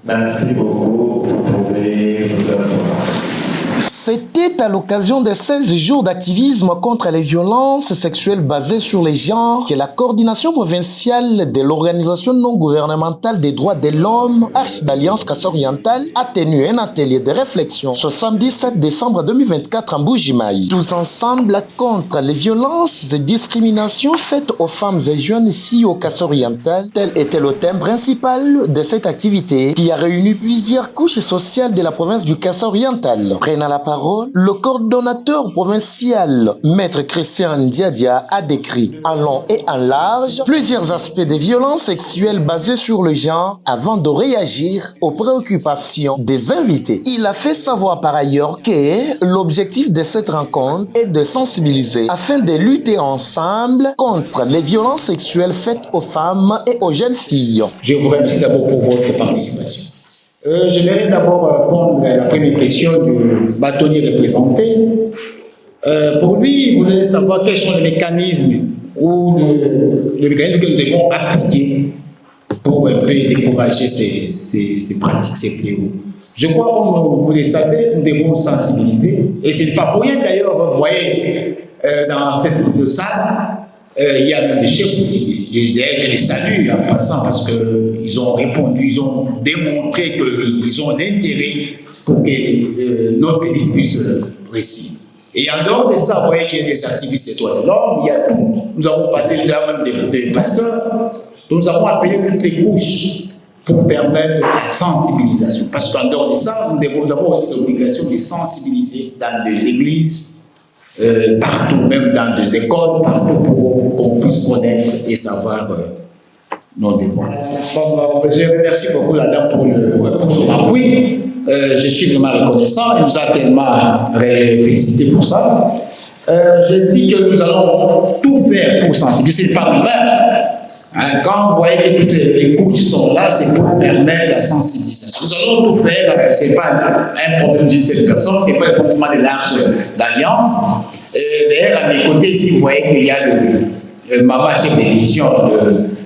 Merci beaucoup, vous pouvez vous asseoir. C'était à l'occasion des 16 jours d'activisme contre les violences sexuelles basées sur les genres que la coordination provinciale de l'organisation non gouvernementale des droits de l'homme, Arche d'Alliance Casse-Orientale, a tenu un atelier de réflexion ce samedi 7 décembre 2024 en Bujimaï. Tous ensemble contre les violences et discriminations faites aux femmes et jeunes filles au Casse-Oriental, tel était le thème principal de cette activité qui a réuni plusieurs couches sociales de la province du Casse-Oriental. Prenant la parole, le coordonnateur provincial, Maître Christian Ndiadia, a décrit en long et en large plusieurs aspects des violences sexuelles basées sur le genre avant de réagir aux préoccupations des invités. Il a fait savoir par ailleurs que l'objectif de cette rencontre est de sensibiliser afin de lutter ensemble contre les violences sexuelles faites aux femmes et aux jeunes filles. Je vous remercie d'abord pour votre participation. J'aimerais d'abord répondre à la première question du bâtonnier représenté. Pour lui, il voulait savoir quels sont les mécanismes ou les mécanismes que nous devons appliquer pour un peu décourager ces pratiques, ces fléaux. Je crois, comme vous le savez, nous devons sensibiliser. Et ce n'est pas pour rien d'ailleurs, vous voyez, dans cette salle, il y a même des chefs coutumiers. Je les salue en passant parce qu'ils ont répondu, ils ont démontré qu'ils ont l'intérêt pour que notre pays puisse réussir. Et en dehors de ça, vous voyez qu'il y a des activistes des droits de l'homme, il y a tout. Nous avons passé là même des pasteurs, nous avons appelé toutes les couches pour permettre la sensibilisation. Parce qu'en dehors de ça, nous avons aussi l'obligation de sensibiliser dans des églises, partout, même dans des écoles, partout pour qu'on puisse connaître et savoir nos devoirs. Je remercie beaucoup la dame pour son appui. Je suis vraiment reconnaissant. Elle nous a tellement félicité pour ça. Je dis que nous allons tout faire pour sensibiliser le Parlement. Quand vous voyez que toutes les couches sont là, c'est pour permettre la sensibilisation. Nous allons tout faire. Ce n'est pas un problème d'une seule personne, ce n'est pas un comportement de l'Arche d'Alliance. D'ailleurs, à mes côtés, ici, vous voyez qu'il y a le maman chef de division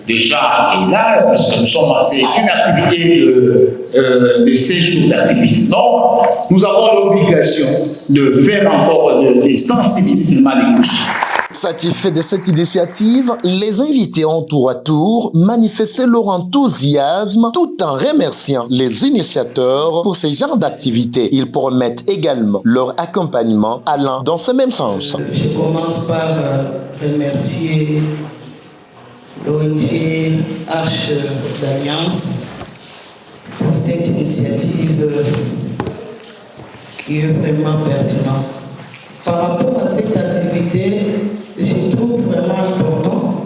de genre et là, parce que c'est une activité de 16 jours d'activisme. Donc, nous avons l'obligation de faire encore de sensibiliser les couches. Satisfaits de cette initiative, les invités ont tour à tour manifesté leur enthousiasme tout en remerciant les initiateurs pour ce genre d'activités. Ils promettent également leur accompagnement allant dans ce même sens. Je commence par remercier l'ONG Arche d'Alliance pour cette initiative qui est vraiment pertinente. Par rapport à cette activité, je trouve vraiment important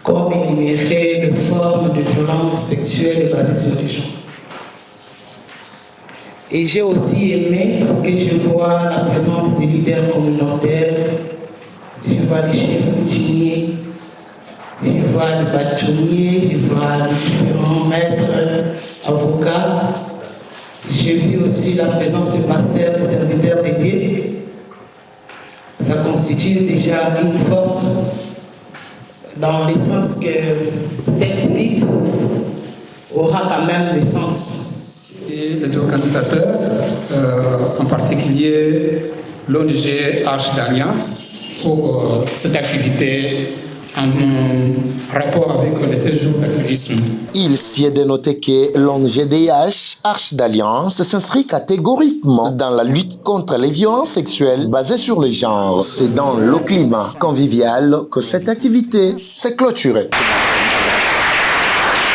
comme énumérer les formes de violence sexuelle basées sur les genres. Et j'ai aussi aimé parce que je vois la présence des leaders communautaires, je vois les chefs coutumiers, je vois les bâtonniers, je vois les différents maîtres, avocats. J'ai vu aussi la présence du pasteur, du serviteur de Dieu. Ça constitue déjà une force dans le sens que cette lutte aura quand même le sens. Et les organisateurs, en particulier l'ONG Arche d'Alliance, pour cette activité en rapport avec les 16 jours d'activisme. Il s'y est de noter que l'ONG-DH Arche d'Alliance s'inscrit catégoriquement dans la lutte contre les violences sexuelles basées sur le genre. C'est dans le climat convivial que cette activité s'est clôturée.